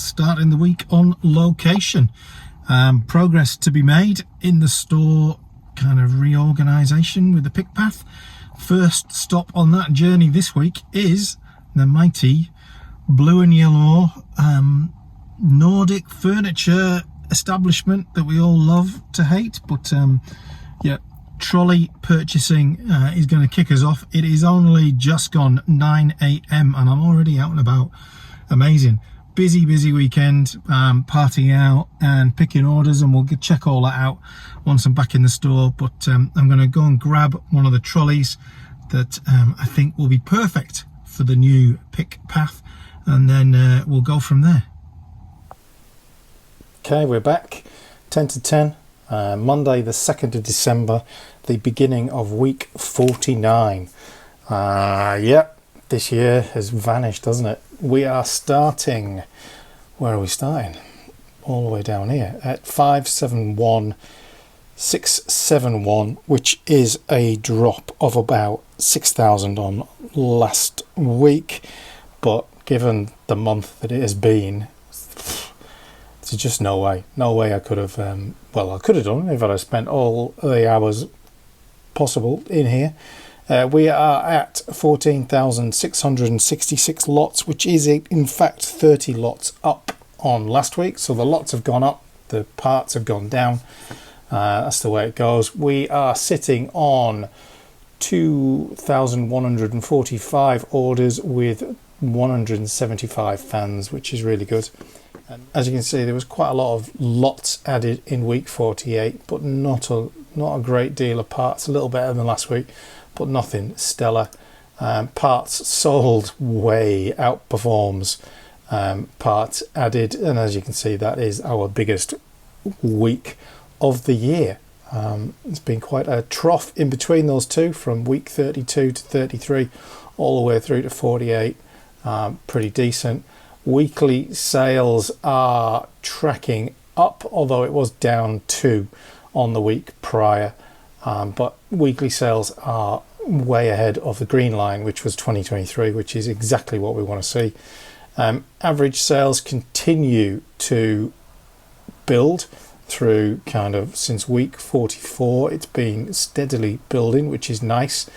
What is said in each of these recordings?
starting the week on location. Progress to be made in the store kind of reorganisation with the pick path. First stop on that journey this week is the mighty blue and yellow Nordic furniture establishment that we all love to hate, but yeah, trolley purchasing is going to kick us off. It is only just gone 9 a.m. and I'm already out and about. Amazing. Busy weekend, partying out and picking orders, and we'll check all that out once I'm back in the store. But I'm going to go and grab one of the trolleys that I think will be perfect for the new pick path, and then we'll go from there. Okay, we're back 10 to 10, Monday the 2nd of December, the beginning of week 49. Yeah, this year has vanished, doesn't it? We are starting, where are we starting? All the way down here at 571,671, which is a drop of about 6,000 on last week. But given the month that it has been, there's just no way I could have, well, I could have done if I'd spent all the hours possible in here. We are at 14,666 lots, which is in fact 30 lots up on last week. So the lots have gone up, the parts have gone down. That's the way it goes. We are sitting on 2,145 orders with 175 fans, which is really good. And as you can see, there was quite a lot of lots added in week 48, but not a great deal of parts. A little better than last week, but nothing stellar. Parts sold way outperforms parts added, and as you can see, that is our biggest week of the year. It's been quite a trough in between those two, from week 32 to 33 all the way through to 48. Pretty decent. Weekly sales are tracking up, although it was down 2 on the week prior, but weekly sales are way ahead of the green line, which was 2023, which is exactly what we want to see. Average sales continue to build through kind of since week 44. It's been steadily building, which is nice.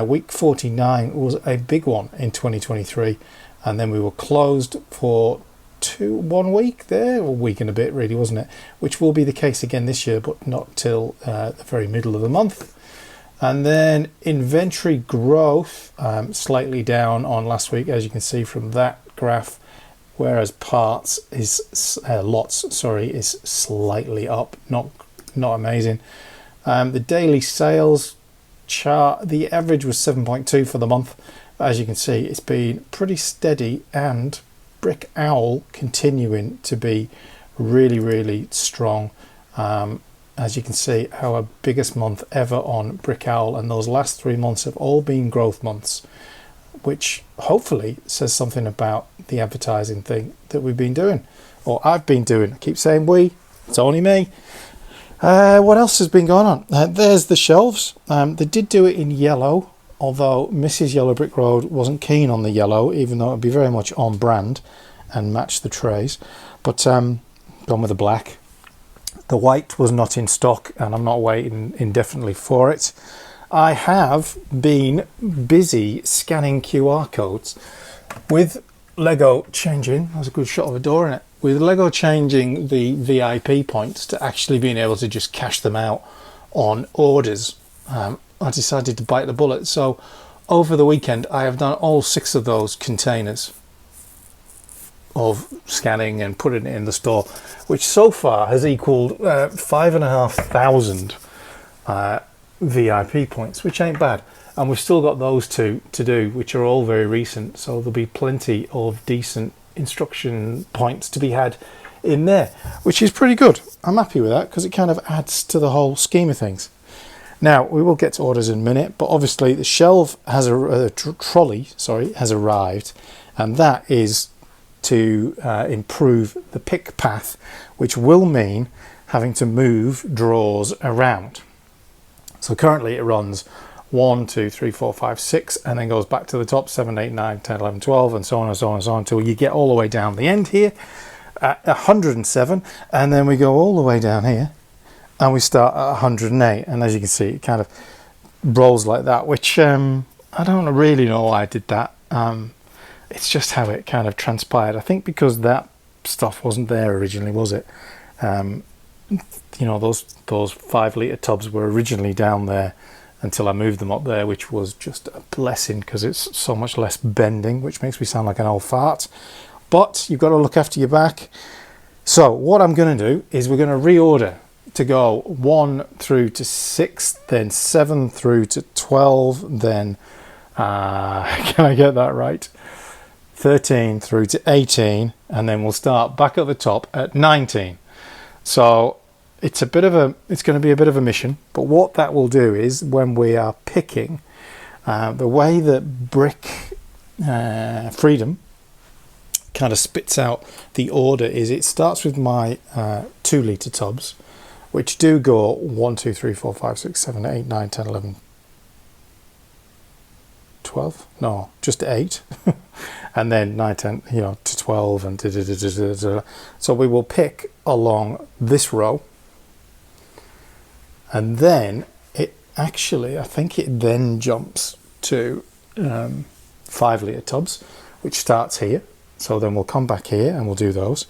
Week 49 was a big one in 2023, and then we were closed for 1 week there, a week and a bit really, wasn't it? Which will be the case again this year, but not till the very middle of the month. And then inventory growth, slightly down on last week, as you can see from that graph, whereas parts is lots is slightly up, not amazing. The daily sales chart, the average was 7.2 for the month. As you can see, it's been pretty steady, and Brickowl continuing to be really strong. As you can see, our biggest month ever on Brickowl, and those last 3 months have all been growth months, which hopefully says something about the advertising thing that we've been doing, or I've been doing. I keep saying we, it's only me. What else has been going on? There's the shelves. They did do it in yellow, although Mrs. Yellow Brick Road wasn't keen on the yellow, even though it would be very much on brand and match the trays. But gone with the black. The white was not in stock, and I'm not waiting indefinitely for it. I have been busy scanning QR codes with Lego changing. That was a good shot of a door in it. With Lego changing the VIP points to actually being able to just cash them out on orders. I decided to bite the bullet. So over the weekend, I have done all 6 of those containers of scanning and putting it in the store, which so far has equaled 5,500 VIP points, which ain't bad. And we've still got those 2 to do, which are all very recent. So there'll be plenty of decent instruction points to be had in there, which is pretty good. I'm happy with that because it kind of adds to the whole scheme of things. Now, we will get to orders in a minute, but obviously the shelf has trolley has arrived, and that is to improve the pick path, which will mean having to move drawers around. So currently it runs 1, 2, 3, 4, 5, 6, and then goes back to the top, 7, 8, 9, 10, 11, 12, and so on and so on and so on, until you get all the way down the end here at 107, and then we go all the way down here, and we start at 108, and as you can see, it kind of rolls like that, which I don't really know why I did that. It's just how it kind of transpired. I think because that stuff wasn't there originally, was it? You know, those 5-litre tubs were originally down there until I moved them up there, which was just a blessing because it's so much less bending, which makes me sound like an old fart. But you've got to look after your back. So what I'm going to do is we're going to reorder to go 1 through to 6, then 7 through to 12, then can I get that right? 13 through to 18, and then we'll start back at the top at 19. So it's going to be a bit of a mission, but what that will do is when we are picking, the way that Brick Freedom kind of spits out the order is it starts with my 2-litre tubs, which do go 1, 2, 3, 4, 5, 6, 7, 8, 9, 10, 11, 12, no, just 8, and then 9, 10, you know, to 12, and so we will pick along this row, and then it actually, I think it then jumps to 5-litre tubs, which starts here. So then we'll come back here and we'll do those,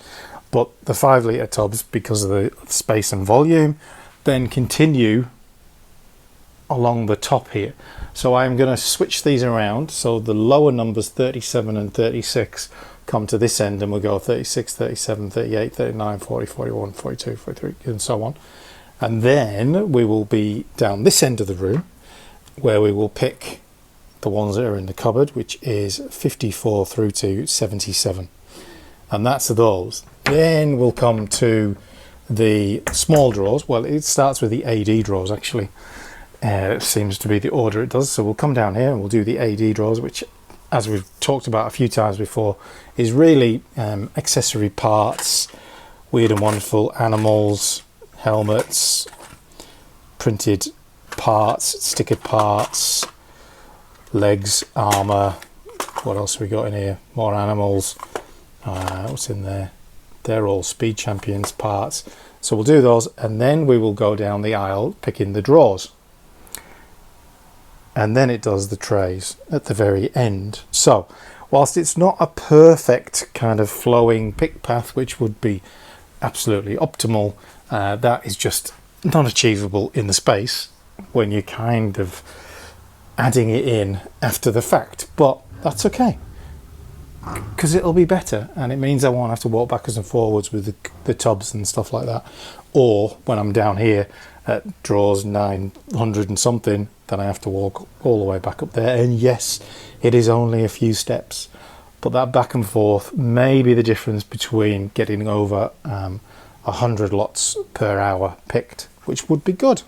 but the 5-litre tubs, because of the space and volume, then continue along the top here. So I'm going to switch these around, so the lower numbers 37 and 36 come to this end, and we'll go 36, 37, 38, 39, 40, 41, 42, 43, and so on. And then we will be down this end of the room where we will pick the ones that are in the cupboard, which is 54 through to 77, and that's those. Then we'll come to the small drawers. Well, it starts with the AD drawers actually. It seems to be the order it does. So we'll come down here and we'll do the AD drawers, which, as we've talked about a few times before, is really accessory parts, weird and wonderful animals, helmets, printed parts, stickered parts, legs, armour. What else have we got in here? More animals. What's in there? They're all Speed Champions parts. So we'll do those, and then we will go down the aisle picking the drawers. And then it does the trays at the very end. So whilst it's not a perfect kind of flowing pick path, which would be absolutely optimal, that is just not achievable in the space when you're kind of adding it in after the fact. But that's okay, because it'll be better, and it means I won't have to walk backwards and forwards with the tubs and stuff like that. Or when I'm down here at drawers 900 and something, then I have to walk all the way back up there. And yes, it is only a few steps, but that back and forth may be the difference between getting over 100 lots per hour picked, which would be good.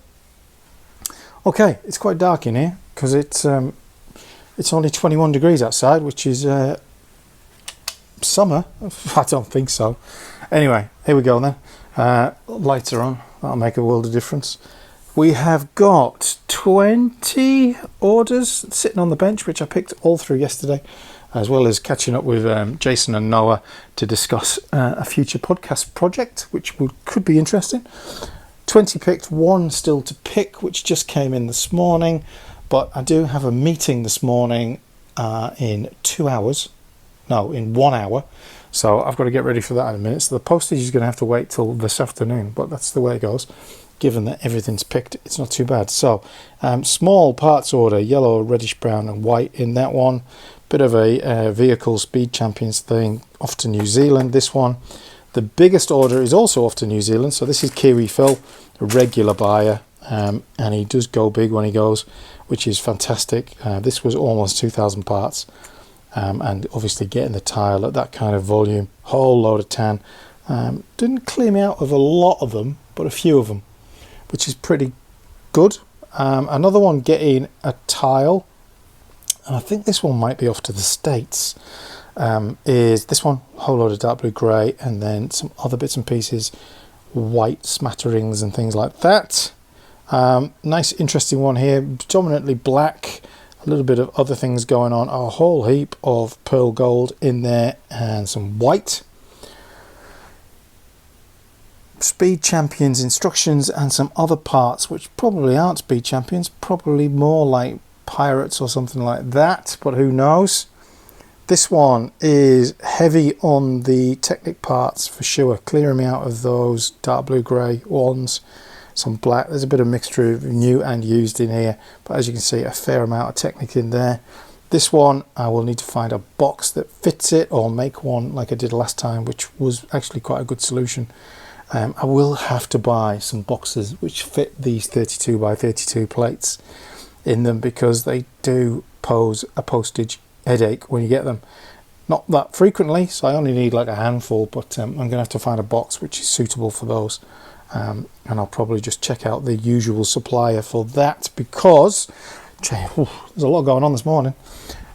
Okay, it's quite dark in here because it's only 21 degrees outside, which is summer. I don't think so. Anyway, here we go then. Lights are on. That'll make a world of difference. We have got 20 orders sitting on the bench, which I picked all through yesterday, as well as catching up with Jason and Noah to discuss a future podcast project, which could be interesting. 20 picked, 1 still to pick, which just came in this morning, but I do have a meeting this morning in 2 hours. No, in 1 hour. So I've got to get ready for that in a minute. So the postage is going to have to wait till this afternoon, but that's the way it goes. Given that everything's picked, it's not too bad. So small parts order, yellow, reddish brown and white in that one. Bit of a vehicle Speed Champions thing, off to New Zealand, this one. The biggest order is also off to New Zealand. So this is Kiwi Phil, a regular buyer, and he does go big when he goes, which is fantastic. This was almost 2,000 parts. And obviously getting the tile at that kind of volume, whole load of tan. Didn't clear me out of a lot of them, but a few of them, which is pretty good. Another one getting a tile, and I think this one might be off to the States, is this one, whole load of dark blue grey, and then some other bits and pieces, white smatterings and things like that. Nice interesting one here, predominantly black, a little bit of other things going on, a whole heap of pearl gold in there and some white. Speed Champions instructions and some other parts which probably aren't Speed Champions, probably more like Pirates or something like that, but who knows. This one is heavy on the Technic parts for sure, clearing me out of those dark blue grey ones, some black. There's a bit of mixture of new and used in here, but as you can see, a fair amount of Technic in there. This one I will need to find a box that fits it, or make one like I did last time, which was actually quite a good solution. I will have to buy some boxes which fit these 32 by 32 plates in them, because they do pose a postage headache when you get them. Not that frequently, so I only need like a handful, but I'm going to have to find a box which is suitable for those. And I'll probably just check out the usual supplier for that, because there's a lot going on this morning.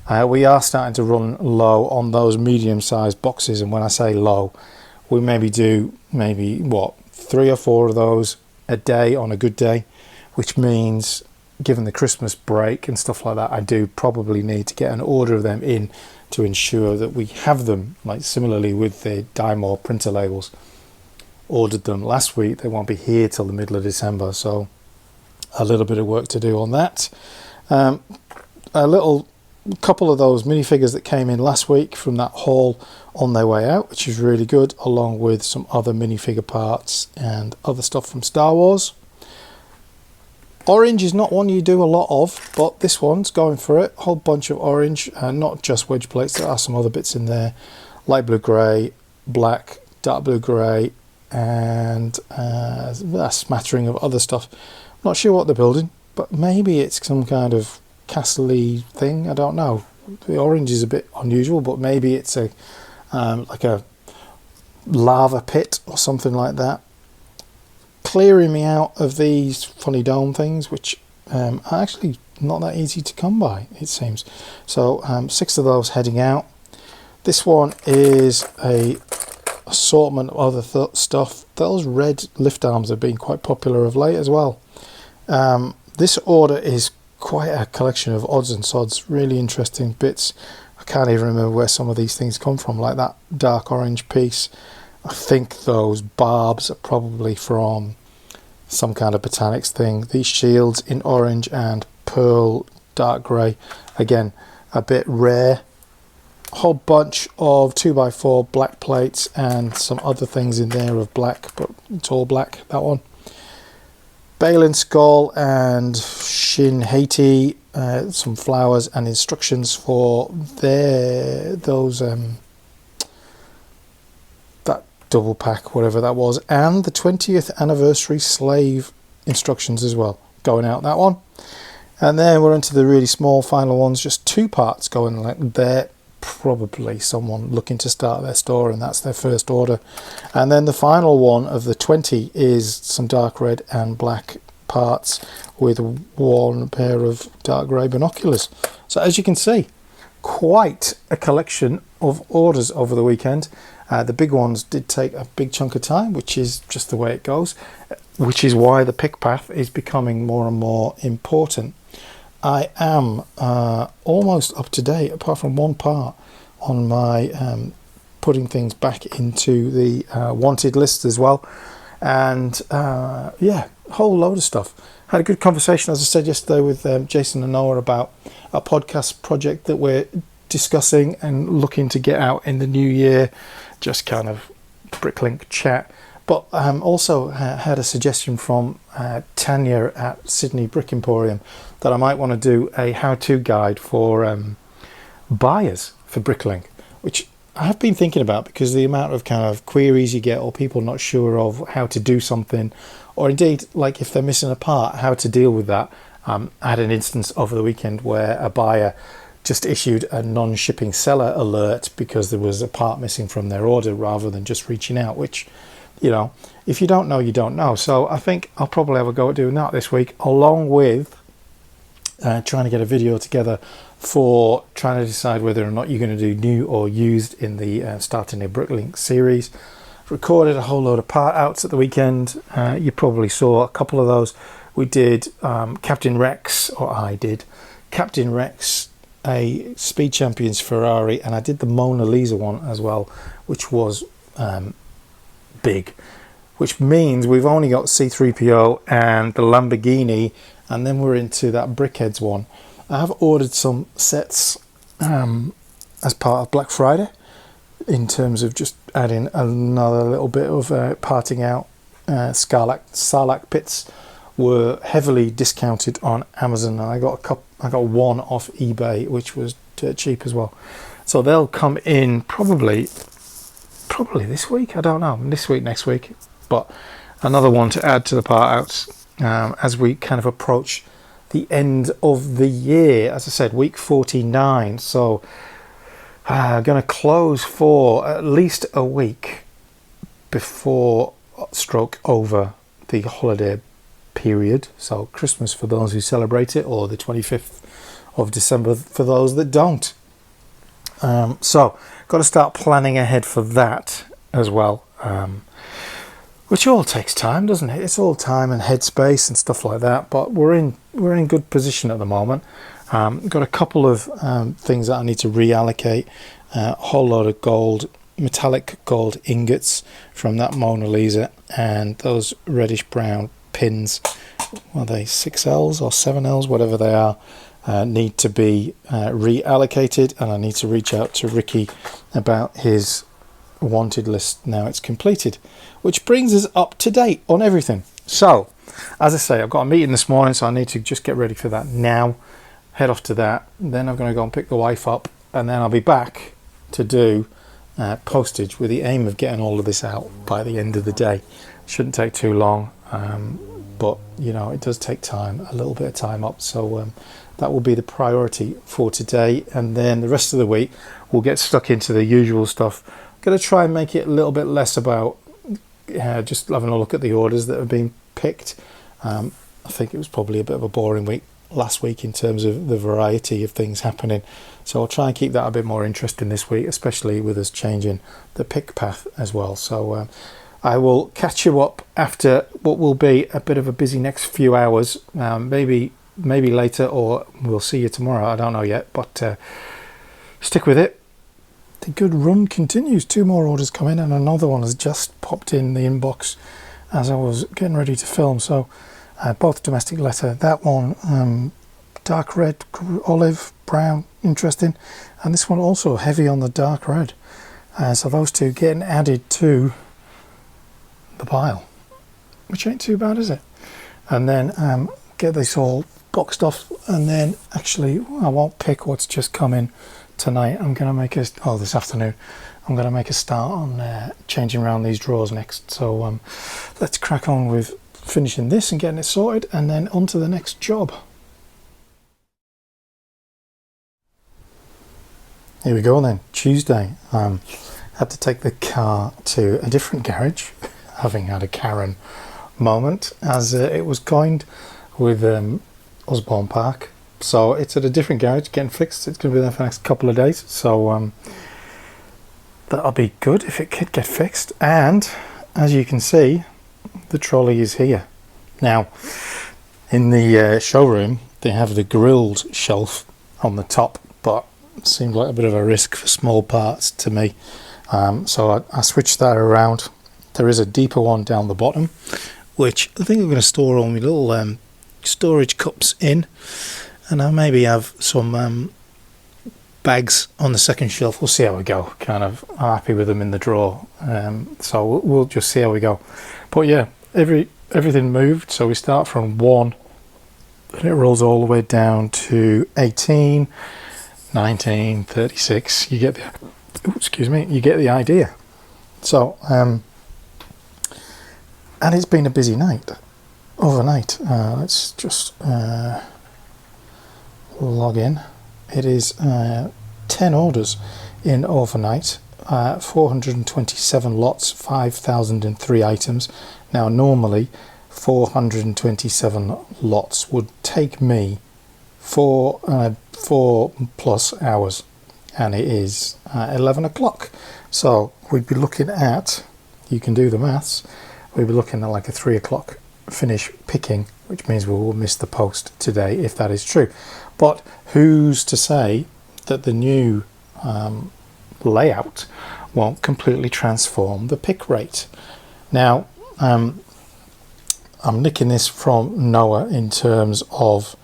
We are starting to run low on those medium-sized boxes, and when I say low, we maybe do what, 3 or 4 of those a day on a good day, which means given the Christmas break and stuff like that, I do probably need to get an order of them in to ensure that we have them. Like similarly with the Dymore printer labels, ordered them last week, they won't be here till the middle of December, so a little bit of work to do on that. A couple of those minifigures that came in last week from that haul on their way out, which is really good, along with some other minifigure parts and other stuff from Star Wars. Orange is not one you do a lot of, but this one's going for it. A whole bunch of orange, not just wedge plates, there are some other bits in there. Light blue grey, black, dark blue grey, and a smattering of other stuff. Not sure what they're building, but maybe it's some kind of castle-y thing, I don't know. The orange is a bit unusual, but maybe it's a like a lava pit or something like that. Clearing me out of these funny dome things, which are actually not that easy to come by, it seems. So 6 of those heading out. This one is a assortment of other stuff. Those red lift arms have been quite popular of late as well. This order is quite a collection of odds and sods, really interesting bits. I can't even remember where some of these things come from, like that dark orange piece. I think those barbs are probably from some kind of botanics thing. These shields in orange and pearl dark grey, again a bit rare. A whole bunch of 2x4 black plates and some other things in there of black, but it's all black, that one. Balin Skull and Shin Haiti, some flowers and instructions for those that double pack, whatever that was, and the 20th anniversary slave instructions as well, going out that one. And then we're into the really small final ones, just 2 parts going like there. Probably someone looking to start their store, and that's their first order. And then the final one of the 20 is some dark red and black parts with 1 pair of dark grey binoculars. So as you can see, quite a collection of orders over the weekend. The big ones did take a big chunk of time, which is just the way it goes, which is why the pick path is becoming more and more important. I am almost up to date, apart from 1 part, on my putting things back into the wanted list as well. And yeah, a whole load of stuff. Had a good conversation, as I said yesterday, with Jason and Noah about a podcast project that we're discussing and looking to get out in the new year. Just kind of Bricklink chat. But also had a suggestion from Tanya at Sydney Brick Emporium that I might want to do a how-to guide for buyers for Bricklink, which I have been thinking about, because the amount of kind of queries you get, or people not sure of how to do something, or indeed like if they're missing a part, how to deal with that. I had an instance over the weekend where a buyer just issued a non-shipping seller alert because there was a part missing from their order, rather than just reaching out, which, you know, if you don't know, you don't know. So I think I'll probably have a go at doing that this week, along with trying to get a video together for trying to decide whether or not you're going to do new or used in the Starting a Bricklink series. Recorded a whole load of part outs at the weekend. You probably saw a couple of those, We did Captain Rex, or I did Captain Rex, a Speed Champions Ferrari, and I did the Mona Lisa one as well, which was big, which means we've only got C3PO and the Lamborghini, and then we're into that Brickheads one. I have ordered some sets as part of Black Friday, in terms of just adding another little bit of parting out. Sarlacc pits were heavily discounted on Amazon, and I got one off eBay, which was dirt cheap as well. So they'll come in probably this week. I don't know, this week, next week. But another one to add to the part outs as we kind of approach the end of the year. As I said, week 49. So going to close for at least a week before stroke over the holiday period. So Christmas for those who celebrate it, or the 25th of December for those that don't. So got to start planning ahead for that as well, which all takes time, doesn't it? It's all time and headspace and stuff like that, but we're in good position at the moment. Got a couple of things that I need to reallocate, a whole load of gold, metallic gold ingots from that Mona Lisa, and those reddish brown pins, are they 6Ls or 7Ls, whatever they are, need to be reallocated, and I need to reach out to Ricky about his wanted list now it's completed, which brings us up to date on everything. So as I say, I've got a meeting this morning, so I need to just get ready for that now, head off to that, then I'm going to go and pick the wife up, and then I'll be back to do postage, with the aim of getting all of this out by the end of the day. Shouldn't take too long, but you know, it does take time, a little bit of time up, so that will be the priority for today, and then the rest of the week we'll get stuck into the usual stuff. I'm going to try and make it a little bit less about just having a look at the orders that have been picked. I think it was probably a bit of a boring week last week in terms of the variety of things happening, so I'll try and keep that a bit more interesting this week, especially with us changing the pick path as well. So I will catch you up after what will be a bit of a busy next few hours, maybe later, or we'll see you tomorrow, I don't know yet, but stick with it. The good run continues. 2 more orders come in, and another one has just popped in the inbox as I was getting ready to film. So both domestic letter, that one dark red, olive, brown, interesting, and this one also heavy on the dark red. So those two getting added to the pile, which ain't too bad, is it? And then get this all boxed off, and then actually I won't pick what's just come in tonight. I'm going to make this afternoon I'm going to make a start on changing around these drawers next. So let's crack on with finishing this and getting it sorted, and then on to the next job. Here we go then, Tuesday. Had to take the car to a different garage, having had a Karen moment, as it was coined with Osborne Park. So it's at a different garage getting fixed. It's going to be there for the next couple of days. So that'll be good if it could get fixed. And as you can see, the trolley is here. Now, in the showroom, they have the grilled shelf on the top, but it seemed like a bit of a risk for small parts to me. So I switched that around. There is a deeper one down the bottom, which I think I'm going to store all my little storage cups in, and I'll maybe have some bags on the second shelf. We'll see how we go. Kind of I'm happy with them in the drawer, so we'll just see how we go. But yeah, everything moved. So we start from 1 and it rolls all the way down to 18, 19, 36. You get the idea. So and it's been a busy night overnight. Let's just log in. It is 10 orders in overnight, 427 lots, 5,003 items. Now normally 427 lots would take me 4 plus hours, and it is 11 o'clock. So we'd be looking at, you can do the maths, we'd be looking at like a 3 o'clock finish picking, which means we will miss the post today if that is true. But who's to say that the new layout won't completely transform the pick rate? Now, I'm nicking this from Noah in terms of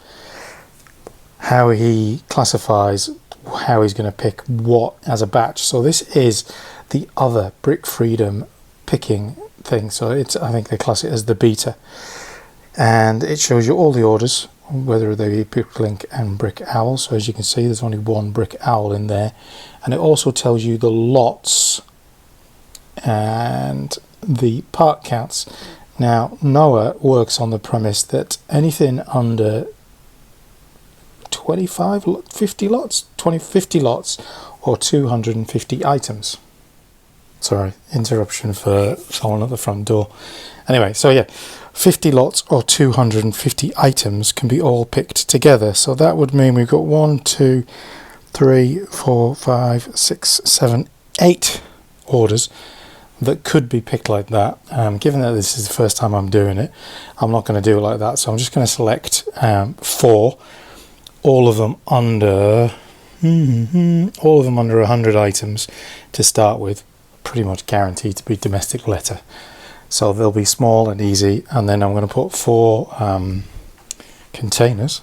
how he classifies how he's going to pick what as a batch. So this is the other Brick Freedom picking thing. So it's, I think they class it as the beta, and it shows you all the orders, whether they be Bricklink and Brick Owl. So as you can see, there's only one Brick Owl in there, and it also tells you the lots and the part counts. Now Noah works on the premise that anything under 50 lots or 250 items. Sorry, interruption for someone at the front door. Anyway, so yeah, 50 lots or 250 items can be all picked together. So that would mean we've got 1, 2, 3, 4, 5, 6, 7, 8 orders that could be picked like that. Given that this is the first time I'm doing it, I'm not going to do it like that. So I'm just going to select 4. All of them under 100 items to start with, pretty much guaranteed to be domestic letter. So they'll be small and easy, and then I'm going to put 4 containers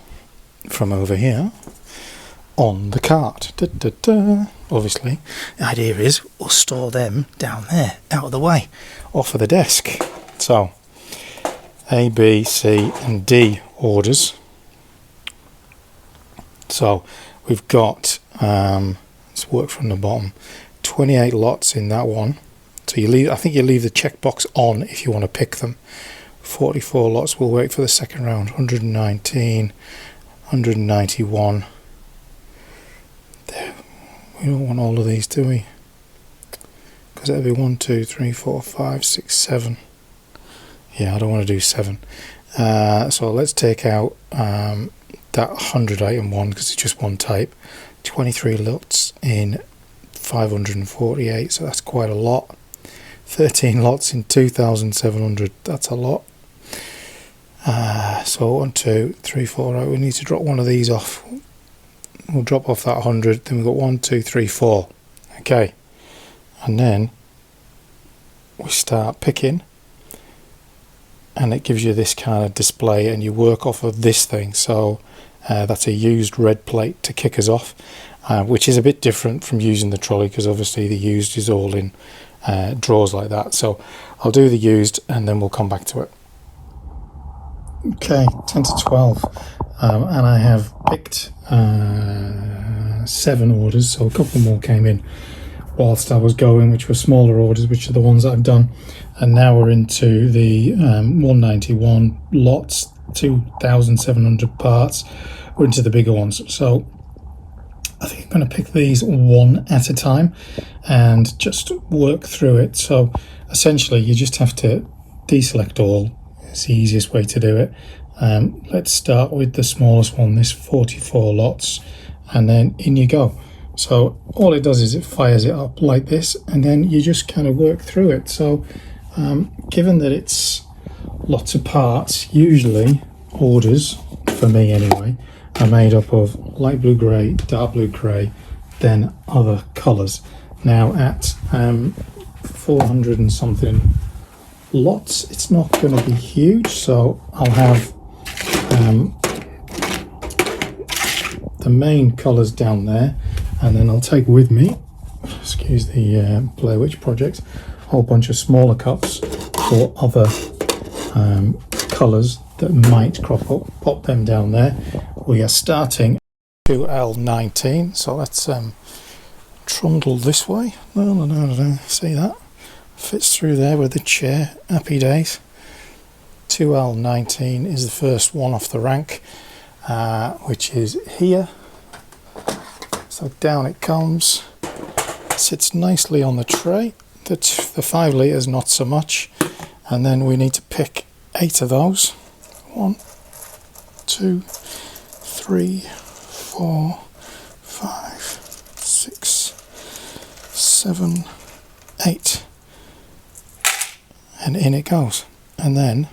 from over here on the cart. Obviously, the idea is we'll store them down there, out of the way, off of the desk. So A, B, C and D orders. So we've got, let's work from the bottom, 28 lots in that one. So you leave, I think you leave the checkbox on if you want to pick them. 44 lots, we'll wait for the second round. 119, 191. There. We don't want all of these, do we? Because that'll be 1, 2, 3, 4, 5, 6, 7. Yeah, I don't want to do 7. So let's take out that 100 item one because it's just one type. 23 lots in 548, so that's quite a lot. 13 lots in 2,700, that's a lot. So 1, 2, 3, 4, right, we need to drop one of these off. We'll drop off that 100, then we've got 1, 2, 3, 4. Okay, and then we start picking, and it gives you this kind of display, and you work off of this thing. So that's a used red plate to kick us off, which is a bit different from using the trolley, because obviously the used is all in drawers like that. So I'll do the used and then we'll come back to it. Okay, 10 to 12, and I have picked 7 orders, so a couple more came in whilst I was going, which were smaller orders, which are the ones that I've done. And now we're into the 191 lots, 2,700 parts. We're into the bigger ones. So I think I'm going to pick these one at a time and just work through it. So essentially you just have to deselect all. It's the easiest way to do it. Let's start with the smallest one, this 44 lots, and then in you go. So all it does is it fires it up like this, and then you just kind of work through it. So given that it's lots of parts, usually orders, for me anyway, are made up of light blue grey, dark blue grey, then other colours. Now at 400 and something lots, it's not going to be huge, so I'll have the main colours down there, and then I'll take with me, excuse the Blair Witch Project, a whole bunch of smaller cups for other colours that might crop up. Pop them down there. We are starting 2L19, so let's trundle this way. No, see that? Fits through there with the chair. Happy days. 2L19 is the first one off the rank, which is here. So down it comes. Sits nicely on the tray. The 5 litres not so much. And then we need to pick 8 of those. 1, 2, 3, 4, 5, 6, 7, 8. And in it goes. And then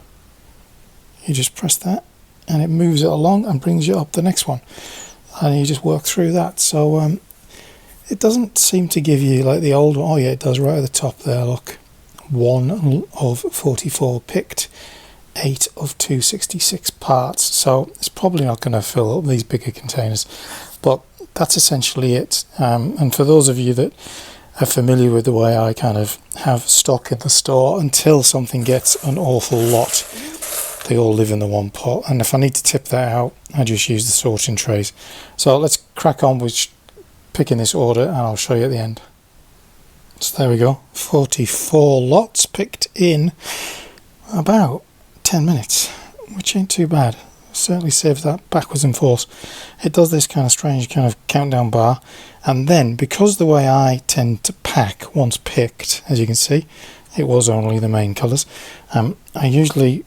you just press that and it moves it along and brings you up the next one, and you just work through that. So it doesn't seem to give you like the old one. Oh yeah, it does right at the top there, look. 1 of 44 picked, 8 of 266 parts. So it's probably not going to fill up these bigger containers, but that's essentially it. And for those of you that are familiar with the way I kind of have stock in the store, until something gets an awful lot, they all live in the one pot, and if I need to tip that out, I just use the sorting trays. So let's crack on with picking this order, and I'll show you at the end. So there we go, 44 lots picked in about 10 minutes, which ain't too bad. Certainly saves that backwards and forwards. It does this kind of strange kind of countdown bar, and then because the way I tend to pack once picked, as you can see, it was only the main colours. I usually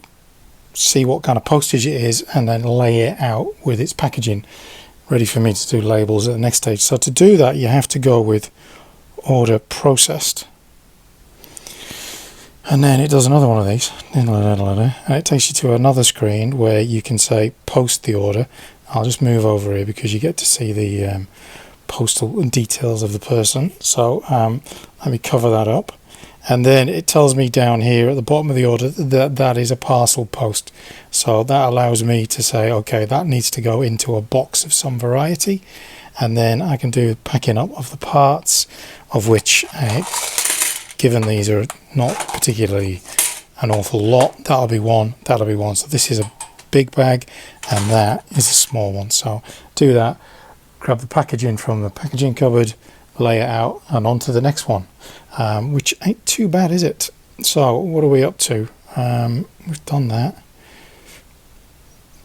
see what kind of postage it is and then lay it out with its packaging ready for me to do labels at the next stage. So to do that, you have to go with order processed, and then it does another one of these, and it takes you to another screen where you can say post the order. I'll just move over here because you get to see the postal details of the person. So let me cover that up, and then it tells me down here at the bottom of the order that that is a parcel post. So that allows me to say, okay, that needs to go into a box of some variety, and then I can do packing up of the parts, of which, given these are not particularly an awful lot, that'll be one. So this is a big bag, and that is a small one. So do that, grab the packaging from the packaging cupboard, lay it out, and on to the next one, which ain't too bad, is it? So what are we up to? We've done that.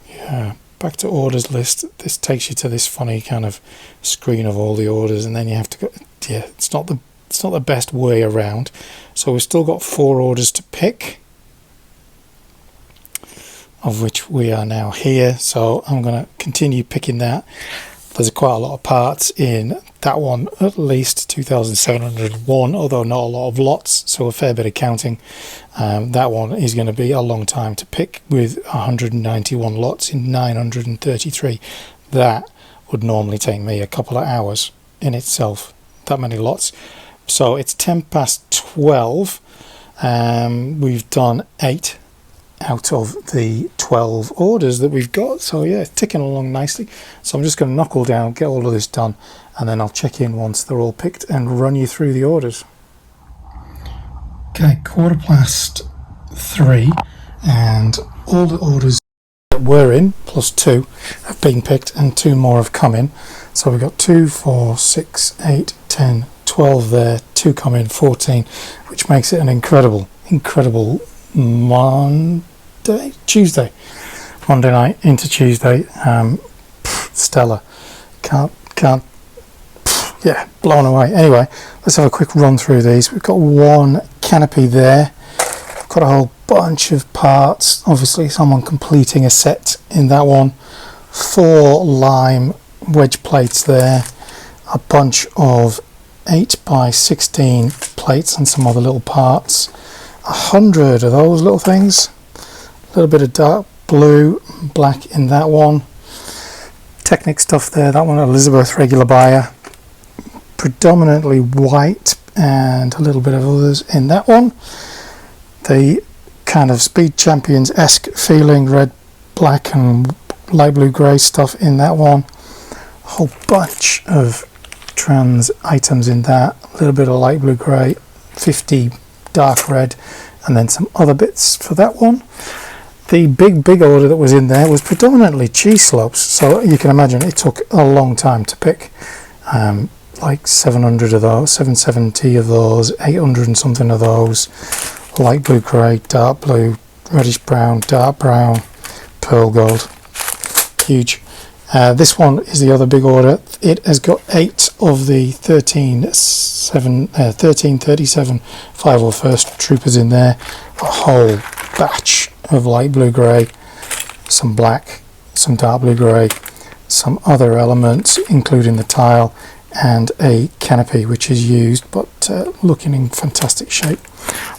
Yeah. Back to orders list. This takes you to this funny kind of screen of all the orders, and then you have to go. Yeah, it's not the best way around. So we've still got 4 orders to pick, of which we are now here. So I'm going to continue picking that. There's quite a lot of parts in that one, at least 2,701, although not a lot of lots, so a fair bit of counting. That one is going to be a long time to pick, with 191 lots in 933. That would normally take me a couple of hours in itself, that many lots. So it's 10 past 12. We've done 8 out of the 12 orders that we've got, so yeah, it's ticking along nicely. So I'm just going to knuckle down, get all of this done, and then I'll check in once they're all picked and run you through the orders. Okay, 3:15, and all the orders that were in, plus 2, have been picked, and 2 more have come in. So we've got 2, 4, 6, 8, 10, 12 there, 2 come in, 14, which makes it an incredible Monday night into Tuesday. Stellar. Yeah, blown away. Anyway, let's have a quick run through these. We've got 1 canopy there. We've got a whole bunch of parts. Obviously someone completing a set in that one. 4 lime wedge plates there. A bunch of 8 by 16 plates and some other little parts. 100 of those little things. A little bit of dark blue, black in that one. Technic stuff there. That one, Elizabeth regular buyer. Predominantly white and a little bit of others in that one. The kind of Speed Champions-esque feeling, red, black and light blue grey stuff in that one. A whole bunch of trans items in that. A little bit of light blue grey, 50 dark red, and then some other bits for that one. The big order that was in there was predominantly cheese slopes, so you can imagine it took a long time to pick. Like 700 of those, 770 of those, 800 and something of those. Light blue grey, dark blue, reddish brown, dark brown, pearl gold. Huge. This one is the other big order. It has got 8 of the 1337 501st troopers in there. A whole batch of light blue grey, some black, some dark blue grey, some other elements including the tile, and a canopy which is used but looking in fantastic shape.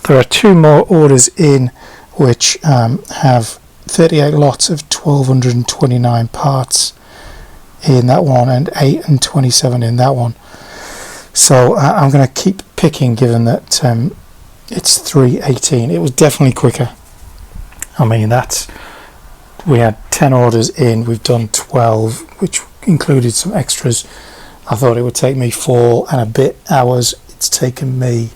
There are 2 more orders in which have 38 lots of 1229 parts in that one, and 827 in that one. So I'm going to keep picking, given that it's 318. It was definitely quicker. I mean, we had 10 orders in, we've done 12, which included some extras. I thought it would take me 4 and a bit hours. It's taken me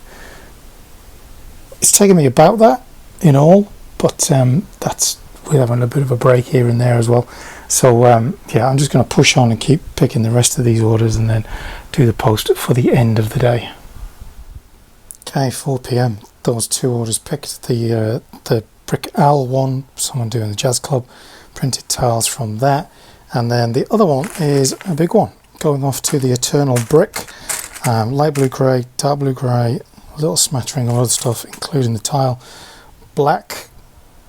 about that in all, but we're having a bit of a break here and there as well. So yeah, I'm just going to push on and keep picking the rest of these orders, and then do the post for the end of the day. Okay, 4 p.m. Those 2 orders picked. The Brickowl one, someone doing the jazz club, printed tiles from that, and then the other one is a big one going off to the Eternal Brick, light blue grey, dark blue grey, a little smattering of other stuff, including the tile, black,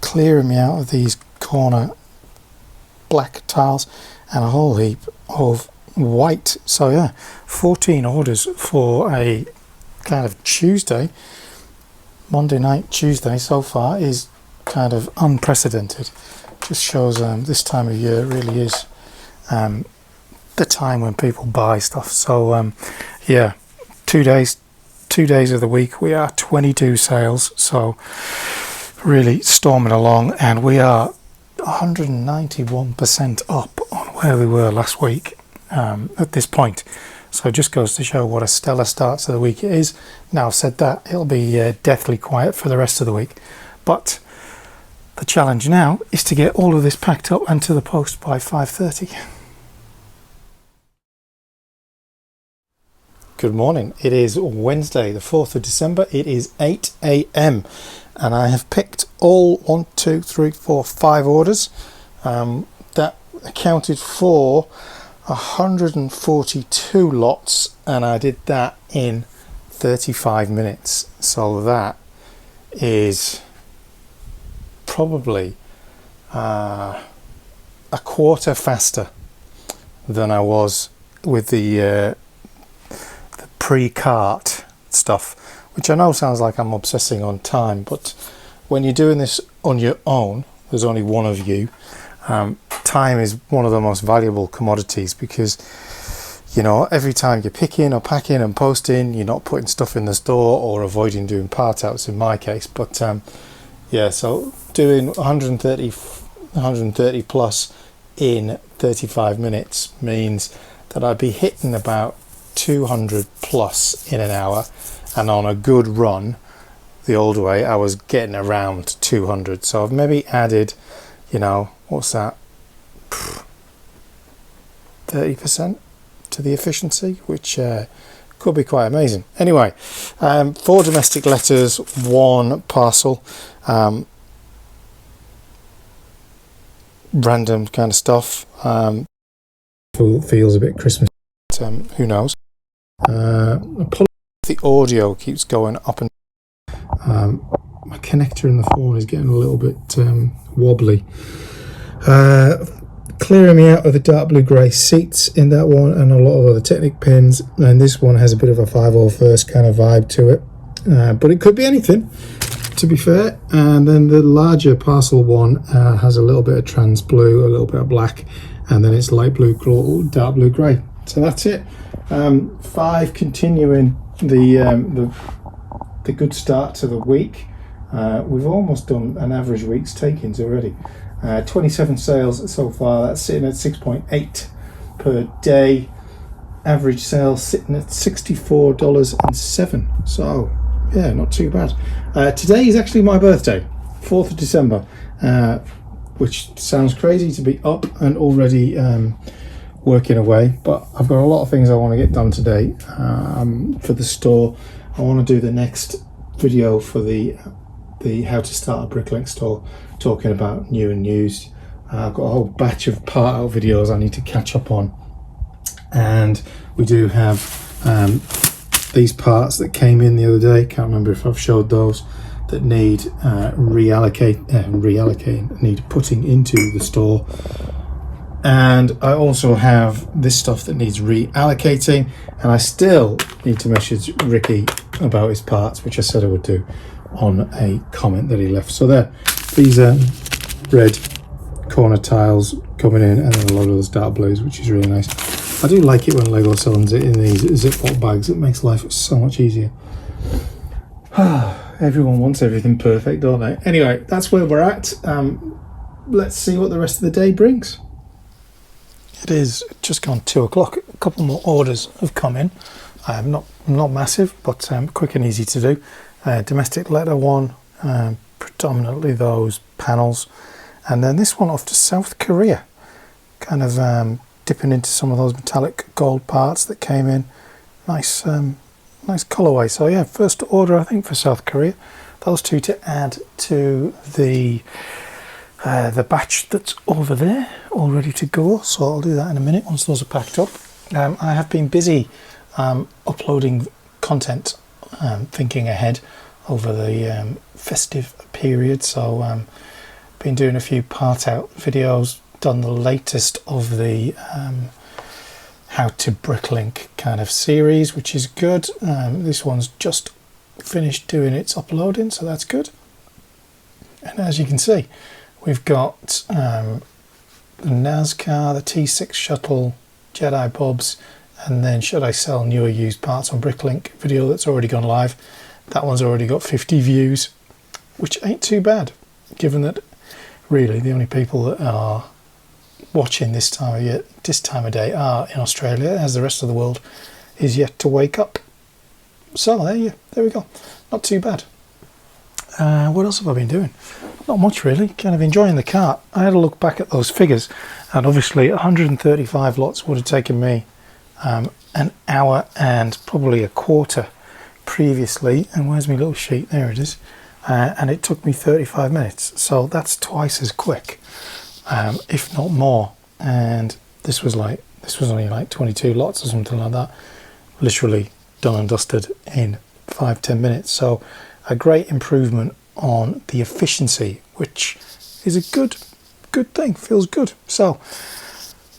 clearing me out of these corner black tiles, and a whole heap of white. So yeah, 14 orders for a kind of Tuesday, Monday night Tuesday so far is kind of unprecedented. Just shows this time of year really is the time when people buy stuff. So yeah, 2 days of the week we are 22 sales, so really storming along, and we are 191% up on where we were last week at this point. So it just goes to show what a stellar start to the week it is. Now I've said that, it'll be deathly quiet for the rest of the week, but the challenge now is to get all of this packed up and to the post by 5:30. Good morning. It is Wednesday, the 4th of December. It is 8 a.m. and I have picked all 1, 2, 3, 4, 5 orders. That accounted for 142 lots, and I did that in 35 minutes. So that is probably a quarter faster than I was with the pre-cart stuff, which I know sounds like I'm obsessing on time, but when you're doing this on your own, there's only one of you. Time is one of the most valuable commodities, because you know, every time you're picking or packing and posting, you're not putting stuff in the store or avoiding doing part outs in my case. But yeah, so doing 130 plus in 35 minutes means that I'd be hitting about 200 plus in an hour, and on a good run the old way I was getting around 200. So I've maybe added, you know, what's that, 30% to the efficiency, which could be quite amazing. Anyway, 4 domestic letters, 1 parcel, random kind of stuff. Feels a bit Christmas, who knows. The audio keeps going up and my connector in the phone is getting a little bit wobbly. Clearing me out of the dark blue grey seats in that one, and a lot of other Technic pins, and this one has a bit of a 501st kind of vibe to it, but it could be anything, to be fair. And then the larger parcel one has a little bit of trans blue, a little bit of black, and then it's light blue, dark blue grey. So that's it. 5 continuing the good start to the week. We've almost done an average week's takings already. 27 sales so far. That's sitting at 6.8 per day. Average sales sitting at $64.07. So yeah, not too bad. Today is actually my birthday, 4th of December, which sounds crazy to be up and already working away, but I've got a lot of things I want to get done today for the store. I want to do the next video for the how to start a Bricklink store, talking about new and used. I've got a whole batch of part out videos I need to catch up on, and we do have these parts that came in the other day, can't remember if I've showed those, that need reallocating, need putting into the store. And I also have this stuff that needs reallocating, and I still need to message Ricky about his parts, which I said I would do on a comment that he left. So there, these red corner tiles coming in, and then a lot of those dark blues, which is really nice. I do like it when Lego sells it in these Ziploc bags. It makes life so much easier. Everyone wants everything perfect, don't they? Anyway, that's where we're at. Let's see what the rest of the day brings. It is just gone 2 o'clock. A couple more orders have come in. Not massive, but quick and easy to do. Domestic letter one, predominantly those panels, and then this one off to South Korea, kind of dipping into some of those metallic gold parts that came in. Nice colourway. So yeah, first order I think for South Korea. Those two to add to the batch that's over there, all ready to go. So I'll do that in a minute once those are packed up. I have been busy uploading content, thinking ahead over the festive period. So been doing a few part out videos, done the latest of the how to Bricklink kind of series, which is good. This one's just finished doing its uploading, so that's good. And as you can see, we've got the NASCAR, the T6 shuttle, Jedi Bobs, and then should I sell newer used parts on Bricklink video that's already gone live. That one's already got 50 views, which ain't too bad, given that really the only people that are watching this time of day are in Australia, as the rest of the world is yet to wake up. So there we go, not too bad. What else have I been doing? Not much really, kind of enjoying the cart. I had a look back at those figures, and obviously 135 lots would have taken me an hour and probably a quarter previously. And where's my little sheet? There it is. And it took me 35 minutes, so that's twice as quick, if not more. And this was only like 22 lots or something like that, literally done and dusted in 5-10 minutes. So a great improvement on the efficiency, which is a good thing, feels good. So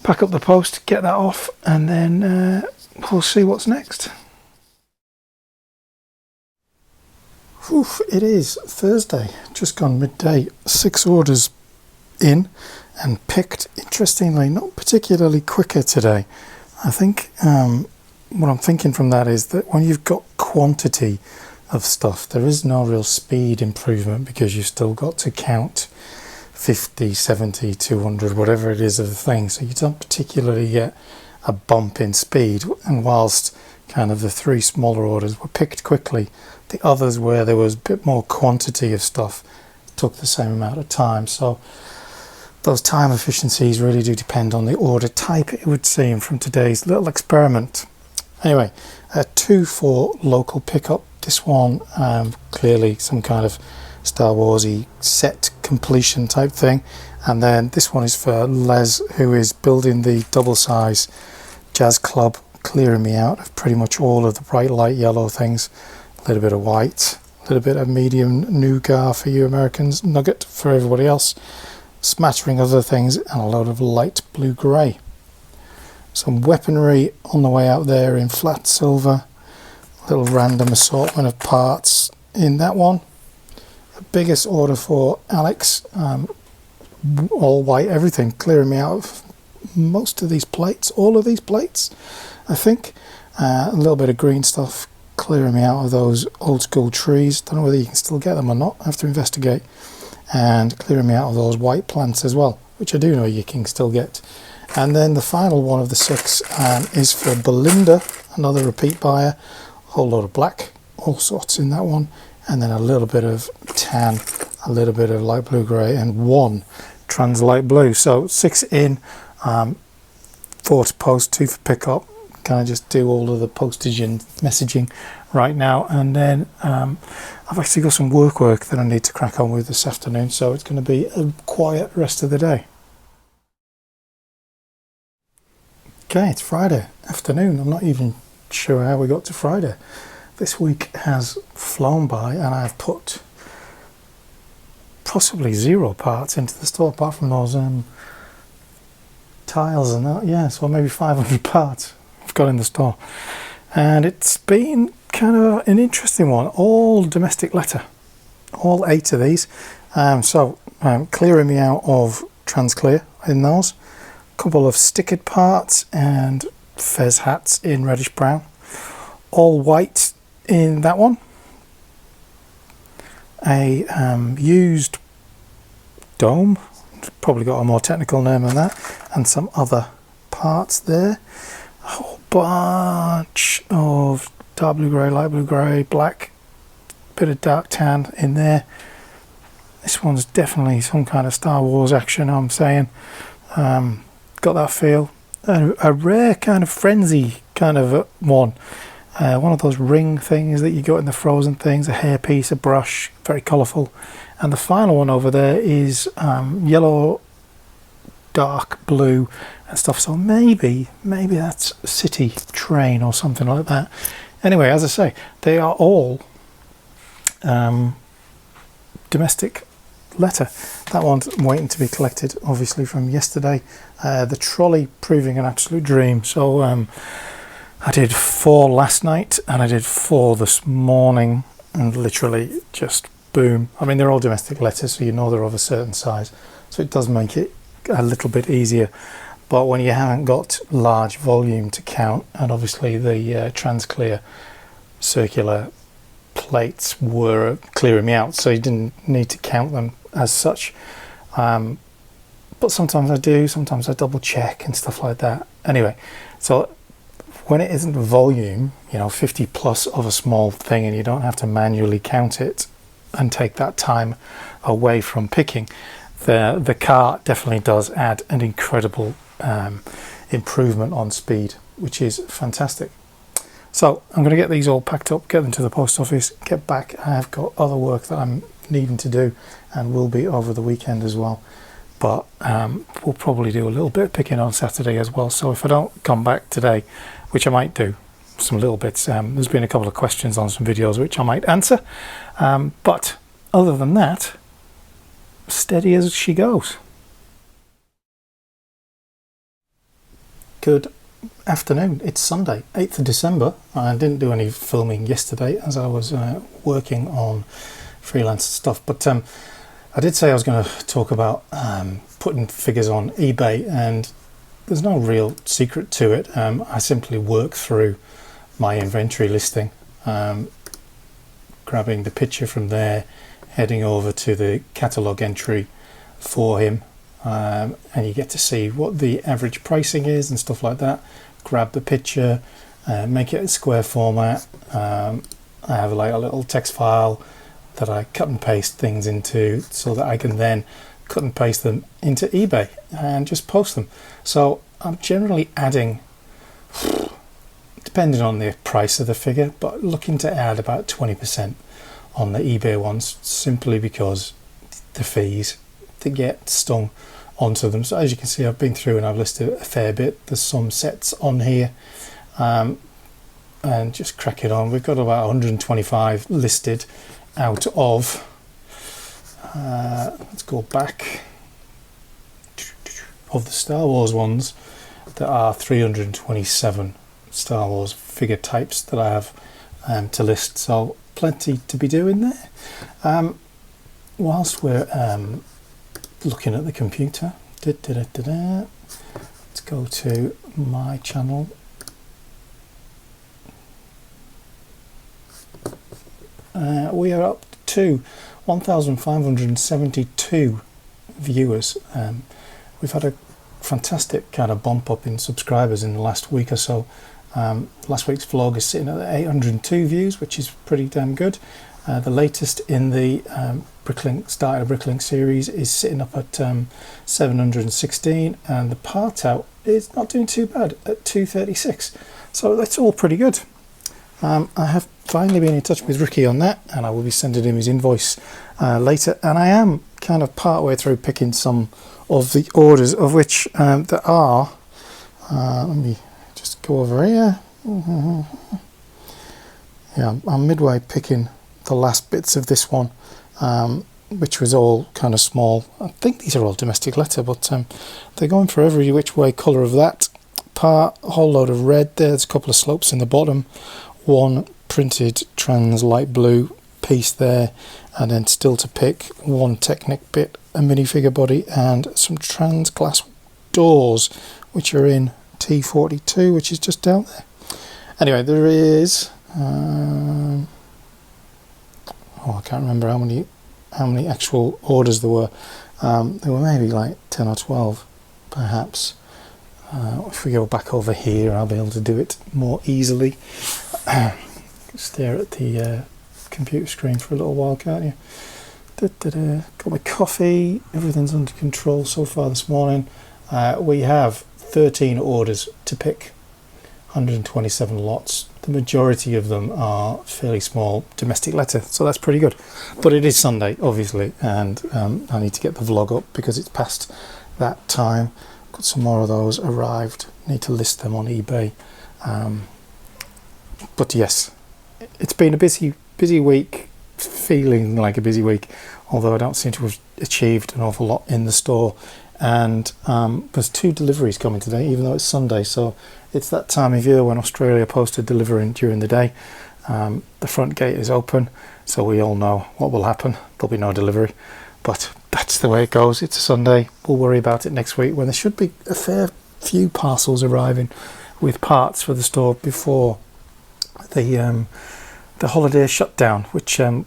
pack up the post, get that off, and then we'll see what's next. Oof, it is Thursday, just gone midday. 6 orders in and picked, interestingly, not particularly quicker today. I think what I'm thinking from that is that when you've got quantity of stuff, there is no real speed improvement, because you've still got to count 50, 70, 200, whatever it is of the thing. So you don't particularly get a bump in speed. And whilst kind of the 3 smaller orders were picked quickly, the others where there was a bit more quantity of stuff took the same amount of time. So those time efficiencies really do depend on the order type, it would seem, from today's little experiment. Anyway, 2 for local pickup. This one clearly some kind of Star Warsy set completion type thing, and then this one is for Les, who is building the double size jazz club, clearing me out of pretty much all of the bright light yellow things. A little bit of white, a little bit of medium nougat for you Americans, nugget for everybody else, smattering other things, and a load of light blue grey. Some weaponry on the way out there in flat silver, a little random assortment of parts in that one. The biggest order for Alex, all white everything, clearing me out of most of these plates, all of these plates I think. A little bit of green stuff clearing me out of those old school trees. Don't know whether you can still get them or not, I have to investigate. And clearing me out of those white plants as well, which I do know you can still get. And then the final one of the 6 is for Belinda, another repeat buyer. A whole lot of black, all sorts in that one, and then a little bit of tan, a little bit of light blue grey, and 1 trans light blue. So 6 in, 4 to post, 2 for pickup. Can I just do all of the postage and messaging right now? And then I've actually got some work that I need to crack on with this afternoon, so it's going to be a quiet rest of the day. Okay, it's Friday afternoon. I'm not even sure how we got to Friday. This week has flown by, and I've put possibly 0 parts into the store, apart from those tiles and that. Yeah, so maybe 500 parts I've got in the store, and it's been kind of an interesting one. All domestic letter, all 8 of these. Clearing me out of trans clear in those. A couple of stickered parts and fez hats in reddish brown. All white in that one. A used dome, probably got a more technical name than that, and some other parts there. A whole bunch of dark blue grey, light blue grey, black, bit of dark tan in there. This one's definitely some kind of Star Wars action, I'm saying. Got that feel. A rare kind of frenzy kind of one. One of those ring things that you got in the Frozen things, a hairpiece, a brush, very colourful. And the final one over there is yellow, dark blue and stuff. So maybe that's City Train or something like that. Anyway, as I say, they are all domestic letter. That one's waiting to be collected, obviously, from yesterday. The trolley proving an absolute dream. So I did 4 last night and I did 4 this morning, and literally just boom. I mean, they're all domestic letters, so you know they're of a certain size, so it does make it a little bit easier. But when you haven't got large volume to count, and obviously the trans clear circular plates were clearing me out, so you didn't need to count them as such. But sometimes I do, sometimes I double check and stuff like that. Anyway, so when it isn't volume, 50 plus of a small thing, and you don't have to manually count it and take that time away from picking, the cart definitely does add an incredible improvement on speed, which is fantastic. So I'm going to get these all packed up, get them to the post office, get back. I have got other work that I'm needing to do and will be over the weekend as well. But we'll probably do a little bit of picking on Saturday as well. So if I don't come back today, which I might do, some little bits, there's been a couple of questions on some videos which I might answer. But other than that, steady as she goes. Good afternoon. It's Sunday, 8th of December. I didn't do any filming yesterday as I was working on freelance stuff, but I did say I was going to talk about putting figures on eBay, and there's no real secret to it. I simply work through my inventory listing, grabbing the picture from there, heading over to the catalogue entry for him, and you get to see what the average pricing is and stuff like that. Grab the picture, make it a square format. I have like a little text file that I cut and paste things into, so that I can then cut and paste them into eBay and just post them. So I'm generally adding, depending on the price of the figure, but looking to add about 20% on the eBay ones, simply because the fees to get stung onto them. So as you can see, I've been through and I've listed a fair bit. There's some sets on here, and just crack it on. We've got about 125 listed out of let's go back, of the Star Wars ones. There are 327 Star Wars figure types that I have to list, so plenty to be doing there. Whilst we're looking at the computer, let's go to my channel. We are up to 1,572 viewers. We've had a fantastic kind of bump up in subscribers in the last week or so. Last week's vlog is sitting at 802 views, which is pretty damn good. The latest in the Starter Bricklink series is sitting up at 716, and the part out is not doing too bad at 236. So that's all pretty good. I have finally been in touch with Ricky on that, and I will be sending him his invoice later. And I am kind of part way through picking some of the orders, of which there are. Let me just go over here. Yeah, I'm midway picking the last bits of this one, which was all kind of small. I think these are all domestic letter, but they're going for every which way colour of that part. A whole load of red. There's a couple of slopes in the bottom. One printed trans light blue piece there, and then still to pick one Technic bit, a minifigure body, and some trans glass doors, which are in T42, which is just down there. Anyway, there is I can't remember how many actual orders there were. There were maybe like 10 or 12 perhaps. If we go back over here, I'll be able to do it more easily. Stare at the computer screen for a little while, can't you? Got my coffee, everything's under control so far this morning. We have 13 orders to pick, 127 lots. The majority of them are fairly small domestic letter, so that's pretty good. But it is Sunday, obviously, and I need to get the vlog up because it's past that time. Got some more of those arrived, need to list them on eBay. But yes, it's been a busy week, feeling like a busy week, although I don't seem to have achieved an awful lot in the store. And there's 2 deliveries coming today, even though it's Sunday, so it's that time of year when Australia Post are delivering during the day. The front gate is open, so we all know what will happen. There'll be no delivery, but that's the way it goes. It's a Sunday. We'll worry about it next week when there should be a fair few parcels arriving with parts for the store before the holiday shutdown, which so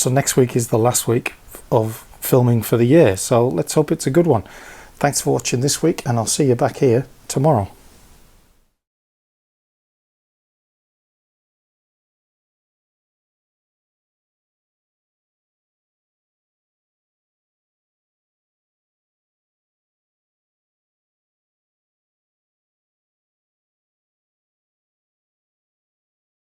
next week is the last week of filming for the year, so let's hope it's a good one. Thanks for watching this week, and I'll see you back here tomorrow.